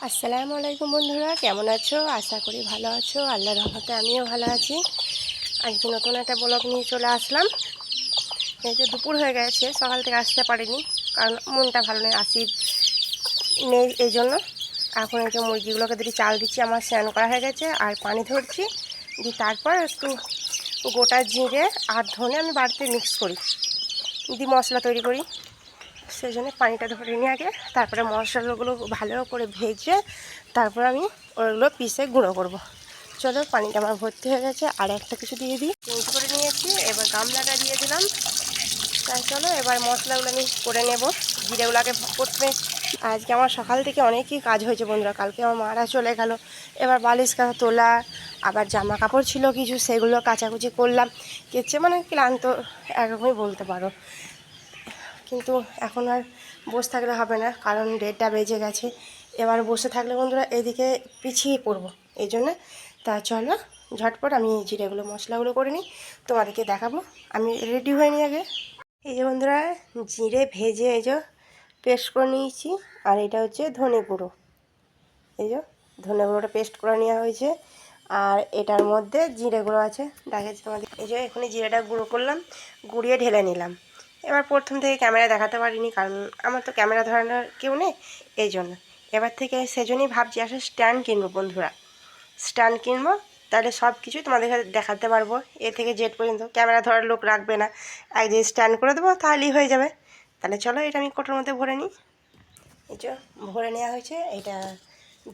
আসসালামু আলাইকুম বন্ধুরা, কেমন আছো? আশা করি ভালো আছো। আল্লাহর রহমতে আমিও ভালো আছি। আজকে নতুন একটা ব্লগ নিয়ে চলে আসলাম। এই যে দুপুর হয়ে গেছে, সকাল থেকে আসতে পারিনি, কারণ মনটা ভালো নেই, নেই এই জন্য। এখন এই যে মুরগিগুলোকে দিদি চাল দিচ্ছি, আমার স্নান করা হয়ে গেছে আর পানি ধরছি, দিয়ে তারপর একটু গোটা জিরে আর ধনে আমি বাড়িতে মিক্স করি, দিয়ে মশলা তৈরি করি। সেই জন্য পানিটা ধরে নিয়ে আগে, তারপরে মশলাগুলো ভালো করে ভেজে তারপর আমি ওগুলো পিসে গুঁড়ো করব। চলো, পানিটা আমার ভর্তি হয়ে গেছে, আর একটা কিছু দিয়ে দিই, চেঞ্জ করে নিয়েছি। এবার গামলাটা দিয়ে দিলাম। তাই চলো এবার মশলাগুলো আমি করে নেব। জিরেগুলোকে প্রথমে, আজকে আমার সকাল থেকে অনেকই কাজ হয়েছে বন্ধুরা। কালকে আমার মারা চলে গেল, এবার বালিশ কাঁথা তোলা, আবার জামা কাপড় ছিল কিছু, সেগুলো কাচাকুচি করলাম। কেচে মানে ক্লান্ত একরকমই বলতে পারো। কিন্তু এখন আর বসে থাকলে হবে না, কারণ 1:30 বেজে গেছে। এবার বসে থাকলে বন্ধুরা এদিকে পিছিয়ে পড়বো, এই জন্য। তা চলো ঝটপট আমি জিরেগুলো মশলাগুলো করে নিই, তোমাদেরকে দেখাবো। আমি রেডি হয়ে নিই আগে। এই যে বন্ধুরা, জিরে ভেজে এই যে পেস্ট করে নিয়েছি, আর এটা হচ্ছে ধনে গুঁড়ো। এই যে ধনে গুঁড়োটা পেস্ট করে নেওয়া হয়েছে, আর এটার মধ্যে জিরে গুঁড়ো আছে, দেখাচ্ছি তোমাদের। এই যে এখানে জিরেটা গুঁড়ো করলাম, গুঁড়িয়ে ঢেলে নিলাম। এবার প্রথম থেকে ক্যামেরা দেখাতে পারিনি, কারণ আমার তো ক্যামেরা ধরানোর কেউ নেই, এই জন্য। এবার থেকে সেজন্যই ভাবছি আসলে স্ট্যান্ড কিনবো বন্ধুরা, স্ট্যান্ড কিনবো, তাহলে সব কিছুই তোমাদের দেখাতে পারবো। এ থেকে জেড পর্যন্ত ক্যামেরা ধরার লোক রাখবে না, একদিন স্ট্যান্ড করে দেবো, তাহলেই হয়ে যাবে। তাহলে চলো এটা আমি কোটোর মধ্যে ভরে নিই। এই যে ভরে নেওয়া হয়েছে, এটা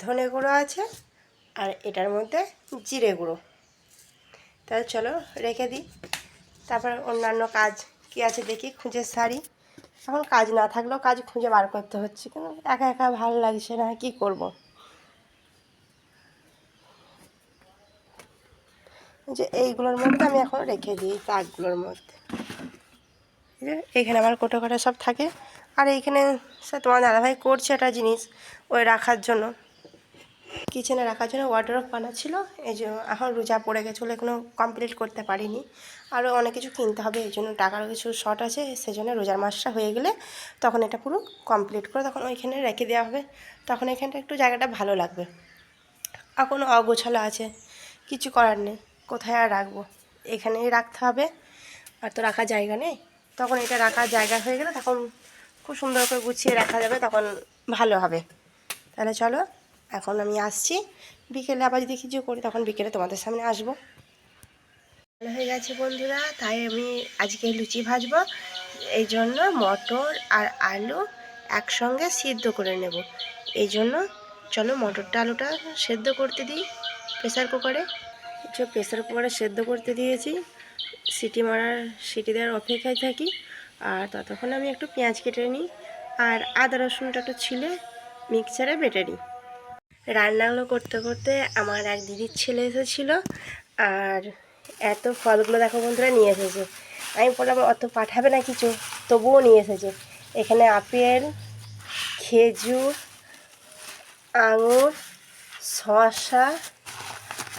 ধনে গুঁড়ো আছে, আর এটার মধ্যে জিরে গুঁড়ো। তাহলে চলো রেখে দিই, তারপর অন্যান্য কাজ কী আছে দেখি, খুঁজে সারি। এখন কাজ না থাকলেও কাজ খুঁজে বার করতে হচ্ছে, কিন্তু একা একা ভালো লাগছে না, কি করব। যে এইগুলোর মধ্যে আমি এখন রেখে দিই, তাকগুলোর মধ্যে। এখানে আমার কোটো কাটা সব থাকে, আর এইখানে সে তোমার দাদাভাই করছে একটা জিনিস ওই রাখার জন্য, কিচেনে রাখার জন্য ওয়ার্ডরোব বানাচ্ছিল। এই যে এখন রোজা পড়ে গেছিলো, এখনও কমপ্লিট করতে পারিনি, আরও অনেক কিছু কিনতে হবে, এই জন্য টাকার কিছু শর্ট আছে। সেজন্য রোজার মাসটা হয়ে গেলে তখন এটা পুরো কমপ্লিট করে তখন ওইখানে রেখে দেওয়া হবে, তখন এখানটা একটু জায়গাটা ভালো লাগবে। এখনও অগোছালো আছে, কিছু করার নেই, কোথায় আর রাখবো, এখানেই রাখতে হবে। আর তো রাখার জায়গা নেই, তখন এটা রাখার জায়গা হয়ে গেলে তখন খুব সুন্দর করে গুছিয়ে রাখা যাবে, তখন ভালো হবে। তাহলে চলো এখন আমি আসছি, বিকেলে আবার যদি কিছু করি তখন বিকেলে তোমাদের সামনে আসবো। ভালো হয়ে গেছে বন্ধুরা, তাই আমি আজকে লুচি ভাজবো। এই জন্য মটর আর আলু একসঙ্গে সিদ্ধ করে নেব। এই জন্য চলো মটরটা আলুটা সেদ্ধ করতে দিই প্রেসার কুকারে। প্রেসার কুকারে সেদ্ধ করতে দিয়েছি, সিটি দেওয়ার অপেক্ষায় থাকি। আর ততক্ষণ আমি একটু পেঁয়াজ কেটে নিই, আর আদা রসুনটা একটু ছিলে মিক্সারে বেটে নিই। রান্নাগুলো করতে করতে আমার এক দিদির ছেলে এসেছিলো, আর এত ফলগুলো দেখো বন্ধুরা নিয়ে এসেছে। আমি বললাম অত পাঠাবে না কিছু, তবুও নিয়ে এসেছে। এখানে আপেল, খেজুর, আঙুর, শসা,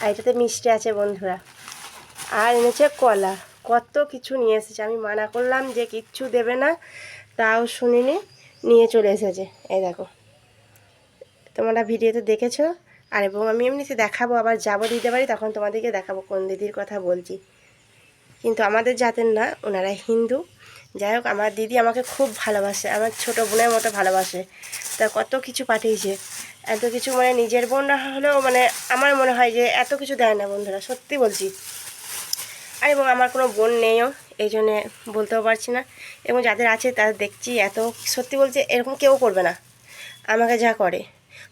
আর এটাতে মিষ্টি আছে বন্ধুরা, আর এনেছে কলা। কত কিছু নিয়ে এসেছে, আমি মানা করলাম যে কিচ্ছু দেবে না, তাও শুনিনি, নিয়ে চলে এসেছে। এই দেখো, তোমরা ভিডিওতে দেখেছো, আর এবং আমি এমনিতে দেখাবো, আবার যাবো দিতে পারি তখন তোমাদেরকে দেখাবো কোন দিদির কথা বলছি। কিন্তু আমাদের জাতের না, ওনারা হিন্দু। যাই হোক, আমার দিদি আমাকে খুব ভালোবাসে, আমার ছোটো বোনের মতো ভালোবাসে। তা কত কিছু পাঠিয়েছে, এত কিছু, মানে নিজের বোন না হলেও মানে আমার মনে হয় যে এত কিছু দেয় না বন্ধুরা, সত্যি বলছি। আর এবং আমার কোনো বোন নেইও, এই জন্যে বলতেও পারছি না। এবং যাদের আছে তাদের দেখছি এত, সত্যি বলছে এরকম কেউ করবে না আমাকে যা করে।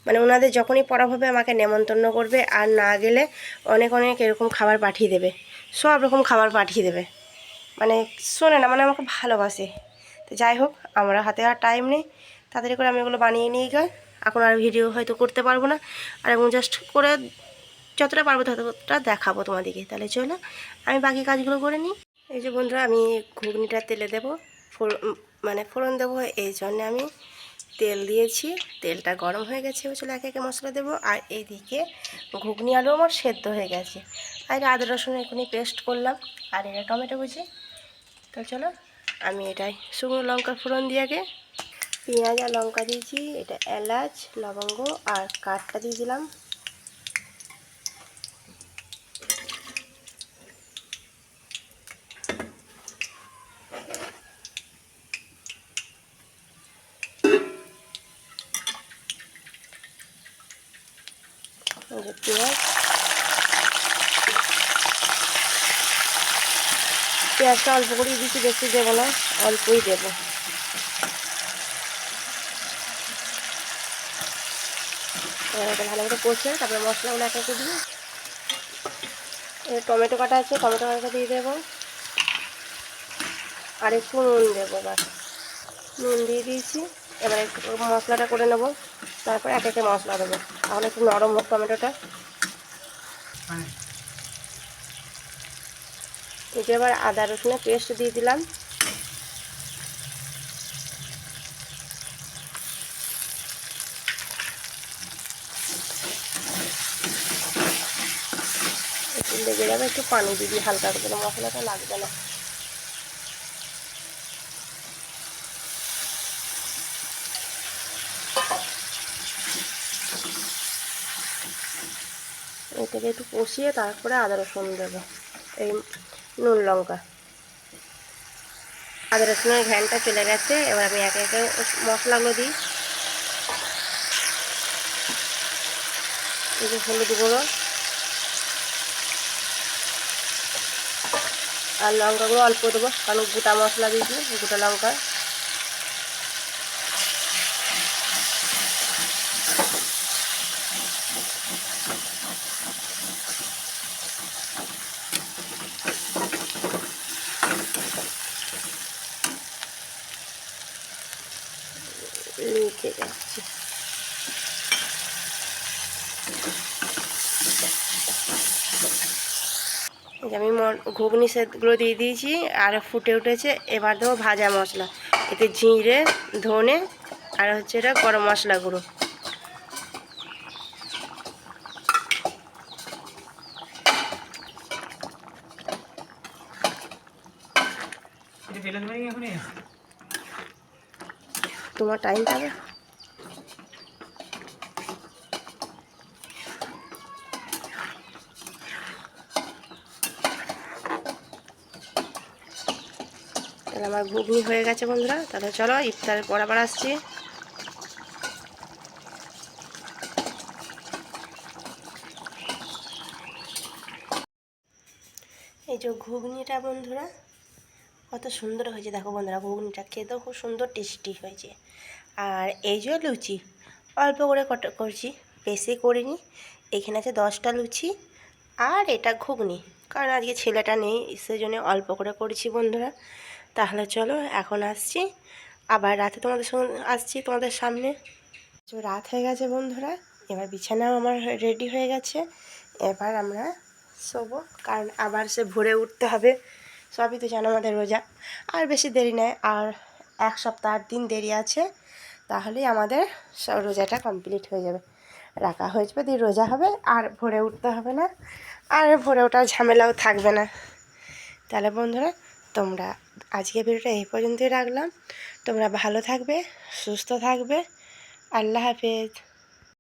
মানে ওনাদের যখনই পড়া হবে আমাকে নেমন্তন্ন করবে, আর না গেলে অনেক অনেক এরকম খাবার পাঠিয়ে দেবে, সব রকম খাবার পাঠিয়ে দেবে। মানে শোনে না, মানে আমাকে ভালোবাসে। তো যাই হোক, আমরা হাতে আর টাইম নেই, তাড়াতাড়ি করে আমি এগুলো বানিয়ে নিয়ে যাই। এখন আর ভিডিও হয়তো করতে পারবো না, আর এবং জাস্ট করে যতটা পারবো ততটা দেখাবো তোমাদেরকে। তাহলে চলো আমি বাকি কাজগুলো করে নিই। এই যে বন্ধুরা, আমি ঘুগনিটা তেলে দেবো, মানে ফোড়ন দেবো, এই জন্যে আমি তেল দিয়েছি। তেলটা গরম হয়ে গেছে, চলো একে একে মশলা দেবো। আর এইদিকে ঘুগনি আলু আমার সেদ্ধ হয়ে গেছে, আর আদা রসুন এখনই পেস্ট করলাম, আর এটা টমেটো কুচি। তো চলো আমি এটাই শুকনো লঙ্কার ফোড়ন দিয়ে আগে পেঁয়াজ আর লঙ্কা দিয়েছি, এটা এলাচ লবঙ্গ আর কাঠটা দিয়ে দিলাম। পেঁয়াজটা অল্প করেই দিচ্ছি, বেশি দেবো না, অল্পই দেবো। এবার ভালো করে কষে তারপরে মশলাগুলো এক একে দিয়ে টমেটো কাটা আছে, টমেটো কাটা দিয়ে দেবো আর একটু নুন দেবো। এবার নুন দিয়ে দিয়েছি। এবার একটু মশলাটা করে নেবো, তারপর এক একে মশলা দেবো, তাহলে একটু নরম হোক টমেটোটা। এটা এবার আদা রসুনের পেস্ট দিয়ে দিলাম। একটু লেগে যাবে, একটু পানি দিয়ে দিই হালকা করে, মশলাটা লাগবে না। এটাকে একটু কষিয়ে তারপরে আদা রসুন দেবো, এই নুন লঙ্কা। আদা রসুনের ঘ্রাণটা চলে গেছে, এবার আমি একে একে মশলাগুলো দিই। এই যে হলুদ গুঁড়ো আর লঙ্কাগুলো অল্প দেবো, কারণ গোটা মশলা দিয়েছি, গোটা লঙ্কা। নিচে যাচ্ছি। আমি ঘুগনি সেটগুলো দিয়ে দিয়েছি আর ফুটে উঠেছে। এবার দেবো ভাজা মশলা, এতে জিরে ধনে আর হচ্ছে এটা গরম মশলা গুঁড়ো। তোমার টাইম পাবে। তাহলে আমার ঘুগনি হয়ে গেছে বন্ধুরা। তাহলে চলো ইফতারের পর আবার আসছি। এই যে ঘুগনিটা বন্ধুরা কত সুন্দর হয়েছে, দেখো বন্ধুরা ঘুগনিটা খেতেও খুব সুন্দর টেস্টি হয়েছে। আর এই যে লুচি অল্প করে করছি, বেশি করিনি। এখানে আছে 10টা লুচি আর এটা ঘুগনি, কারণ আজকে ছেলেটা নেই সেই জন্য অল্প করে করেছি বন্ধুরা। তাহলে চলো এখন আসছি, আবার রাতে তোমাদের সঙ্গে আসছি তোমাদের সামনে। রাত হয়ে গেছে বন্ধুরা, এবার বিছানাও আমার রেডি হয়ে গেছে। এবার আমরা শোবো, কারণ আবার সে ভোরে উঠতে হবে। সবই তো জানো আমাদের রোজা, আর বেশি দেরি নেই, আর 1 সপ্তাহ 8 দিন দেরি আছে, তাহলেই আমাদের সব রোজাটা কমপ্লিট হয়ে যাবে, রাখা হয়ে যাবে, দিয়ে রোজা হবে, আর ভোরে উঠতে হবে না, আর ভোরে ওঠার ঝামেলাও থাকবে না। তাহলে বন্ধুরা তোমরা আজকে ভিডিওটা এই পর্যন্তই রাখলাম। তোমরা ভালো থাকবে, সুস্থ থাকবে। আল্লাহ হাফেজ।